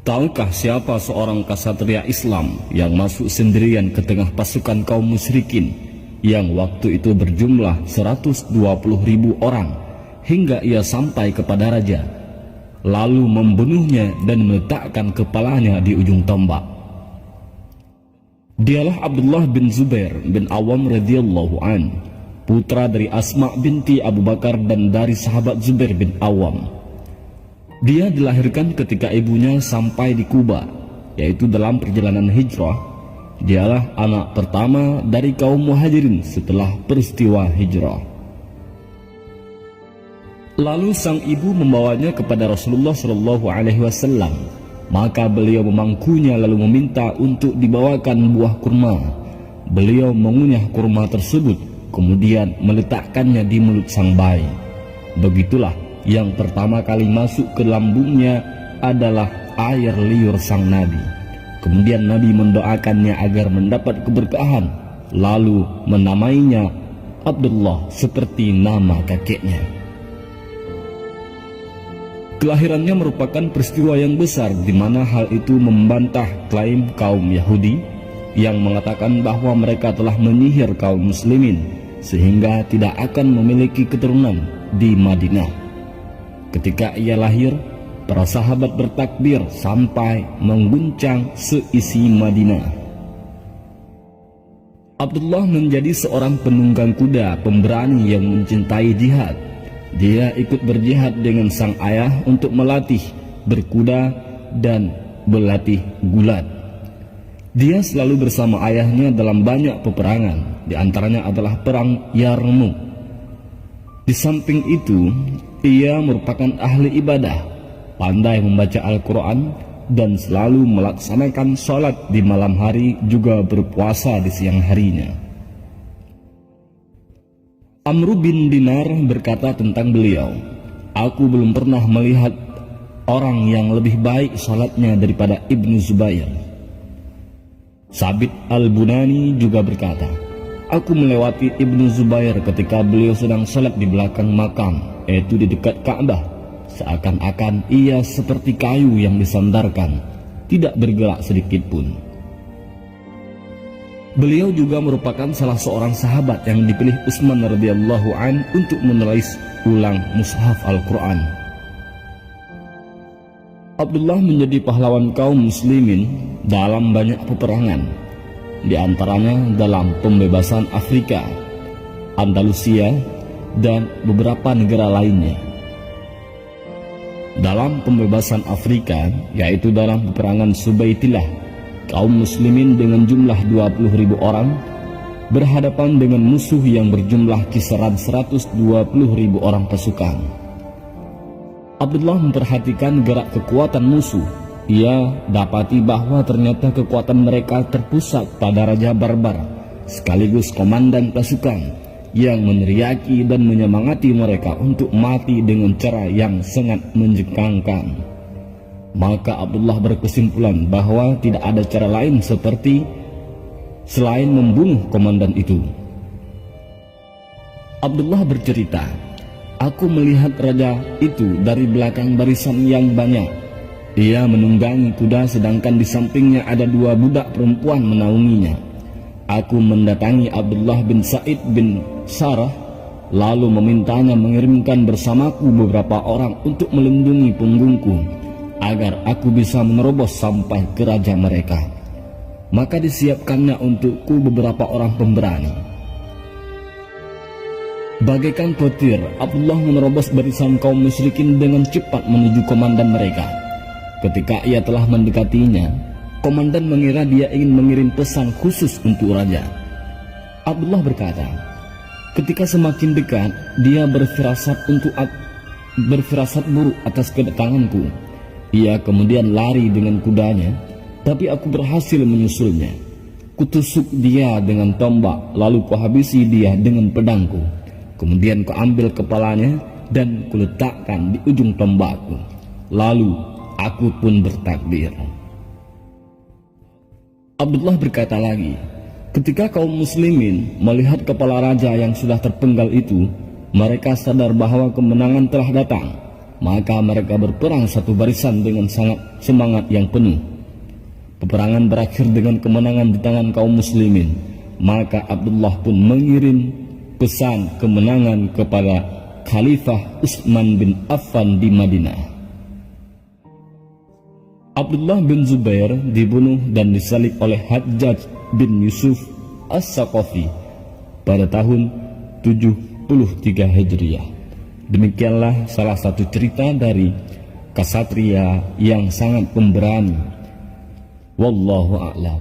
Tahukah siapa seorang ksatria Islam yang masuk sendirian ke tengah pasukan kaum musyrikin yang waktu itu berjumlah 120.000 orang hingga ia sampai kepada raja, lalu membunuhnya dan meletakkan kepalanya di ujung tombak? Dialah Abdullah bin Zubair bin Awam radhiyallahu an, putra dari Asma binti Abu Bakar dan dari sahabat Zubair bin Awam. Dia dilahirkan ketika ibunya sampai di Kuba, yaitu dalam perjalanan hijrah. Dialah anak pertama dari kaum muhajirin setelah peristiwa hijrah. Lalu sang ibu membawanya kepada Rasulullah SAW. Maka beliau memangkunya lalu meminta untuk dibawakan buah kurma. Beliau mengunyah kurma tersebut, kemudian meletakkannya di mulut sang bayi. Begitulah yang pertama kali masuk ke lambungnya adalah air liur sang Nabi. Kemudian Nabi mendoakannya agar mendapat keberkahan, lalu menamainya Abdullah seperti nama kakeknya. Kelahirannya merupakan peristiwa yang besar di mana hal itu membantah klaim kaum Yahudi yang mengatakan bahwa mereka telah menyihir kaum muslimin sehingga tidak akan memiliki keturunan di Madinah. Ketika ia lahir, para sahabat bertakbir sampai mengguncang seisi Madinah. Abdullah menjadi seorang penunggang kuda pemberani yang mencintai jihad. Dia ikut berjihad dengan sang ayah untuk melatih berkuda dan berlatih gulat. Dia selalu bersama ayahnya dalam banyak peperangan, di antaranya adalah perang Yarmouk. Di samping itu, ia merupakan ahli ibadah, pandai membaca Al-Quran, dan selalu melaksanakan sholat di malam hari, juga berpuasa di siang harinya. Amr bin Dinar berkata tentang beliau, "Aku belum pernah melihat orang yang lebih baik sholatnya daripada Ibnu Zubair." Sabit al-Bunani juga berkata, "Aku melewati Ibnu Zubair ketika beliau sedang sholat di belakang makam, yaitu di dekat Ka'bah. Seakan-akan ia seperti kayu yang disandarkan, tidak bergerak sedikit pun." Beliau juga merupakan salah seorang sahabat yang dipilih Utsman radhiyallahu an untuk menulis ulang mushaf Al-Quran. Abdullah menjadi pahlawan kaum muslimin dalam banyak peperangan, di antaranya dalam pembebasan Afrika, Andalusia, dan beberapa negara lainnya. Dalam pembebasan Afrika, yaitu dalam peperangan Subaitillah, kaum muslimin dengan jumlah 20.000 orang berhadapan dengan musuh yang berjumlah kisaran 120.000 orang pasukan. Abdullah memperhatikan gerak kekuatan musuh. Ia dapati bahwa ternyata kekuatan mereka terpusat pada Raja Barbar, sekaligus komandan pasukan, yang meneriaki dan menyemangati mereka untuk mati dengan cara yang sangat menjengkelkan. Maka Abdullah berkesimpulan bahwa tidak ada cara lain selain membunuh komandan itu. Abdullah bercerita, "Aku melihat raja itu dari belakang barisan yang banyak. Ia menunggangi kuda sedangkan di sampingnya ada 2 budak perempuan menaunginya. Aku mendatangi Abdullah bin Sa'id bin Sarah, lalu memintanya mengirimkan bersamaku beberapa orang untuk melindungi punggungku, agar aku bisa menerobos sampai ke raja mereka. Maka disiapkannya untukku beberapa orang pemberani. Bagaikan petir, Abdullah menerobos barisan kaum musyrikin dengan cepat menuju komandan mereka. Ketika ia telah mendekatinya, komandan mengira dia ingin mengirim pesan khusus untuk raja. Abdullah berkata, ketika semakin dekat, dia berfirasat buruk atas kedatanganku. Ia kemudian lari dengan kudanya, tapi aku berhasil menyusulnya. Kutusuk dia dengan tombak, lalu kuhabisi dia dengan pedangku. Kemudian kuambil kepalanya dan kuletakkan di ujung tombakku. Lalu aku pun bertakbir. Abdullah berkata lagi, ketika kaum muslimin melihat kepala raja yang sudah terpenggal itu, mereka sadar bahwa kemenangan telah datang. maka mereka berperang satu barisan dengan sangat semangat yang penuh. Peperangan berakhir dengan kemenangan di tangan kaum muslimin. Maka Abdullah pun mengirim pesan kemenangan kepada Khalifah Utsman bin Affan di Madinah. Abdullah bin Zubair dibunuh dan disalib oleh Hajjaj bin Yusuf As-Saqafi pada tahun 73 Hijriah. Demikianlah salah satu cerita dari kasatria yang sangat pemberani. Wallahu a'lam.